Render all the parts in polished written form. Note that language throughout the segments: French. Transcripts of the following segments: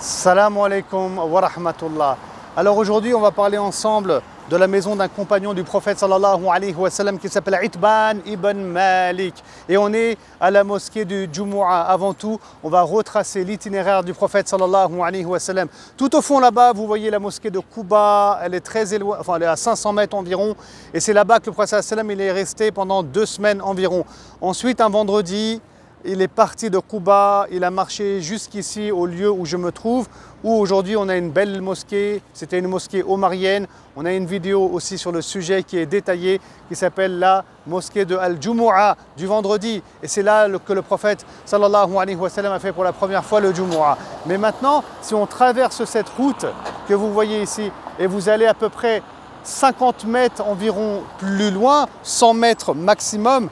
Salam alaikum wa rahmatullah. Alors aujourd'hui, on va parler ensemble de la maison d'un compagnon du prophète sallallahu alayhi wa sallam qui s'appelle Itban ibn Malik. Et on est à la mosquée du Jumu'ah. Avant tout, on va retracer l'itinéraire du prophète sallallahu alayhi wa sallam. Tout au fond là-bas, vous voyez la mosquée de Quba. Elle est très éloignée, enfin elle est à 500 mètres environ. Et c'est là-bas que le prophète sallallahu alayhi wa sallam il est resté pendant 2 semaines environ. Ensuite, un vendredi, il est parti de Quba, il a marché jusqu'ici au lieu où je me trouve, où aujourd'hui on a une belle mosquée, c'était une mosquée omarienne. On a une vidéo aussi sur le sujet qui est détaillée, qui s'appelle la mosquée de Al-Jumu'ah du vendredi. Et c'est là que le prophète sallallahu alayhi wa sallam a fait pour la première fois le Jumu'ah. Mais maintenant, si on traverse cette route que vous voyez ici, et vous allez à peu près 50 mètres environ plus loin, 100 mètres maximum,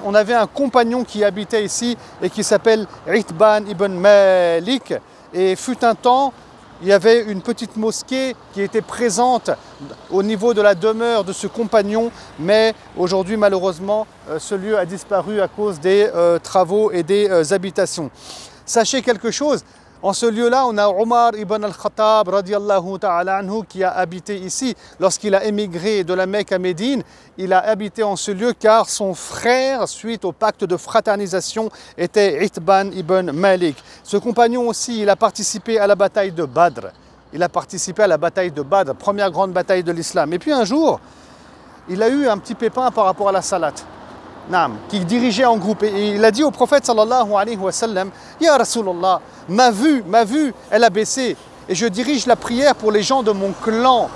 on avait un compagnon qui habitait ici et qui s'appelle Itban ibn Malik. Et fut un temps, il y avait une petite mosquée qui était présente au niveau de la demeure de ce compagnon, mais aujourd'hui malheureusement ce lieu a disparu à cause des travaux et des habitations. Sachez quelque chose. En ce lieu-là, on a Omar ibn al-Khattab radiallahu ta'ala anhu qui a habité ici. Lorsqu'il a émigré de la Mecque à Médine, il a habité en ce lieu car son frère, suite au pacte de fraternisation, était Itban ibn Malik. Ce compagnon aussi, il a participé à la bataille de Badr. Il a participé à la bataille de Badr, première grande bataille de l'islam. Et puis un jour, il a eu un petit pépin par rapport à la salate. Qui dirigeait en groupe et il a dit au prophète sallallahu alayhi wa sallam: Ya Rasulallah, ma vue, elle a baissé et je dirige la prière pour les gens de mon clan.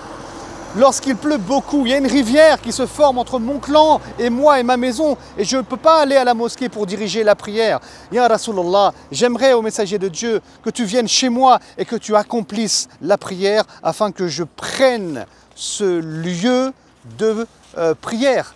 Lorsqu'il pleut beaucoup, il y a une rivière qui se forme entre mon clan et moi et ma maison et je ne peux pas aller à la mosquée pour diriger la prière. Ya Rasulallah, j'aimerais au messager de Dieu que tu viennes chez moi et que tu accomplisses la prière afin que je prenne ce lieu de prière,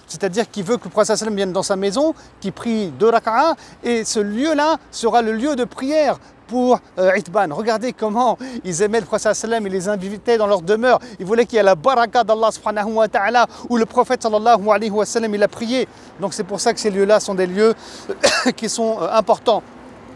c'est-à-dire qu'il veut que le prophète sallam vienne dans sa maison, qu'il prie 2 rak'a et ce lieu-là sera le lieu de prière pour Itban. Regardez comment ils aimaient le prophète sallam, ils les invitaient dans leur demeure, ils voulaient qu'il y ait la baraka d'Allah subhanahu wa ta'ala où le prophète sallallahu alayhi wa sallam il a prié. Donc c'est pour ça que ces lieux-là sont des lieux qui sont importants.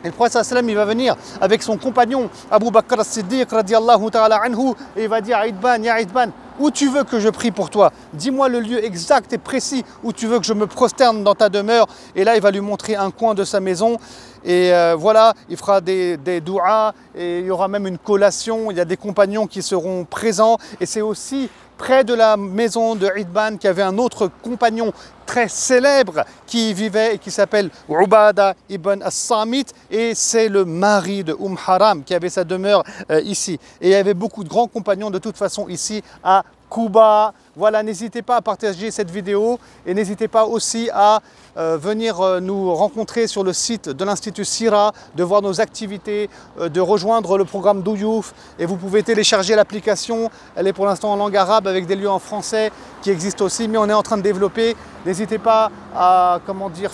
Et le prophète sallam il va venir avec son compagnon Abu Bakr as-Siddiq radiallahu ta'ala anhu et il va dire à Itban: Ya Itban, où tu veux que je prie pour toi? Dis-moi le lieu exact et précis où tu veux que je me prosterne dans ta demeure. Et là, il va lui montrer un coin de sa maison. Et voilà, il fera des douas et il y aura même une collation. Il y a des compagnons qui seront présents. Et c'est aussi près de la maison de Itban qu'il y avait un autre compagnon très célèbre qui y vivait et qui s'appelle Ubada ibn as-Samit. Et c'est le mari de Haram qui avait sa demeure ici. Et il y avait beaucoup de grands compagnons de toute façon ici à Quba. Voilà, n'hésitez pas à partager cette vidéo et n'hésitez pas aussi à venir nous rencontrer sur le site de l'Institut Sira, de voir nos activités, de rejoindre le programme Douyouf. Et vous pouvez télécharger l'application, elle est pour l'instant en langue arabe avec des lieux en français qui existent aussi, mais on est en train de développer. N'hésitez pas à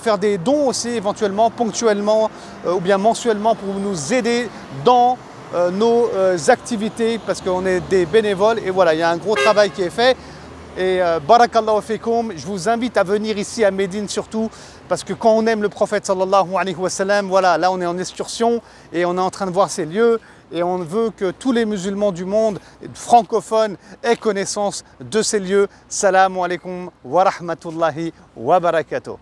faire des dons aussi éventuellement, ponctuellement ou bien mensuellement pour nous aider dans nos activités parce qu'on est des bénévoles et voilà, il y a un gros travail qui est fait. Et barakallahu fikum, je vous invite à venir ici à Médine surtout parce que quand on aime le prophète sallallahu alayhi wa sallam, voilà, là on est en excursion et on est en train de voir ces lieux et on veut que tous les musulmans du monde francophones aient connaissance de ces lieux. Salam alaikum wa rahmatullahi wa barakatuh.